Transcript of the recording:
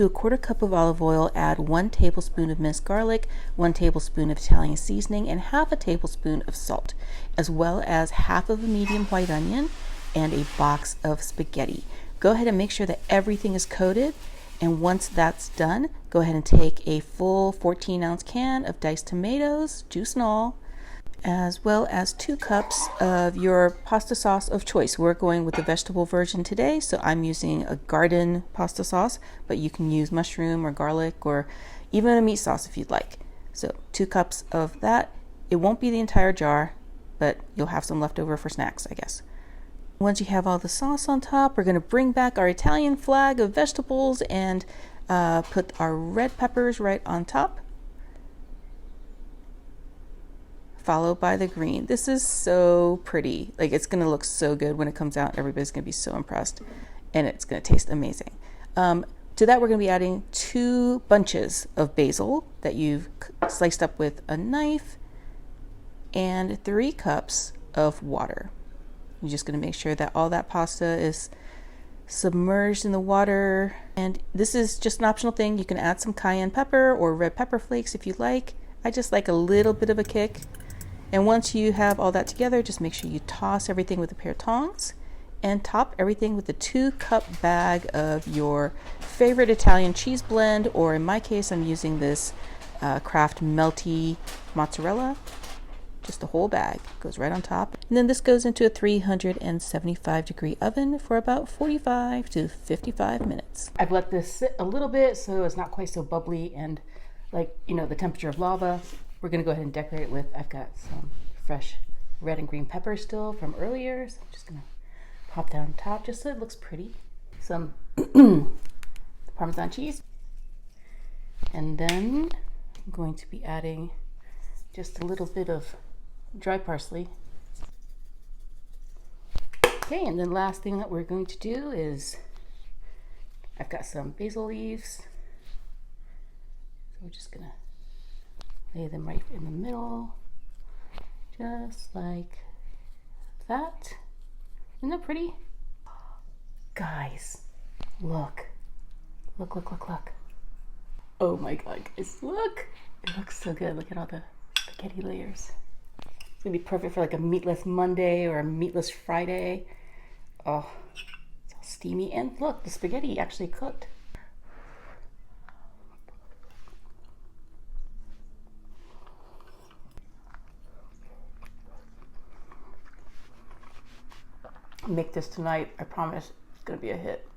To a quarter cup of olive oil, add 1 tablespoon of minced garlic, 1 tablespoon of Italian seasoning, and half a tablespoon of salt, as well as half of a medium white onion and a box of spaghetti. Go ahead and make sure that everything is coated. And once that's done, go ahead and take a full 14-ounce can of diced tomatoes, juice and all, as well as 2 cups of your pasta sauce of choice. We're going with the vegetable version today, so I'm using a garden pasta sauce, but you can use mushroom or garlic or even a meat sauce if you'd like. So 2 cups of that. It won't be the entire jar, but you'll have some left over for snacks, I guess. Once you have all the sauce on top, we're going to bring back our Italian flag of vegetables and put our red peppers right on top, followed by the green. This is so pretty. Like, it's going to look so good when it comes out. Everybody's going to be so impressed, and it's going to taste amazing. To that, we're going to be adding 2 bunches of basil that you've sliced up with a knife and 3 cups of water. You're just going to make sure that all that pasta is submerged in the water. And this is just an optional thing. You can add some cayenne pepper or red pepper flakes if you like. I just like a little bit of a kick. And once you have all that together, just make sure you toss everything with a pair of tongs and top everything with a 2-cup bag of your favorite Italian cheese blend, or in my case, I'm using this Kraft Melty mozzarella. Just the whole bag goes right on top. And then this goes into a 375-degree oven for about 45 to 55 minutes. I've let this sit a little bit so it's not quite so bubbly and like, the temperature of lava. We're going to go ahead and decorate it with, I've got some fresh red and green peppers still from earlier. So I'm just going to pop that on top just so it looks pretty. Some Parmesan cheese. And then I'm going to be adding just a little bit of dry parsley. Okay, and then last thing that we're going to do is I've got some basil leaves. So we're just gonna lay them right in the middle, just like that. Isn't that pretty? Guys, look. Look. Oh my God, guys, look. It looks so good. Look at all the spaghetti layers. It's gonna be perfect for like a meatless Monday or a meatless Friday. Oh, it's all steamy. And look, the spaghetti actually cooked. Make this tonight. I promise it's gonna be a hit.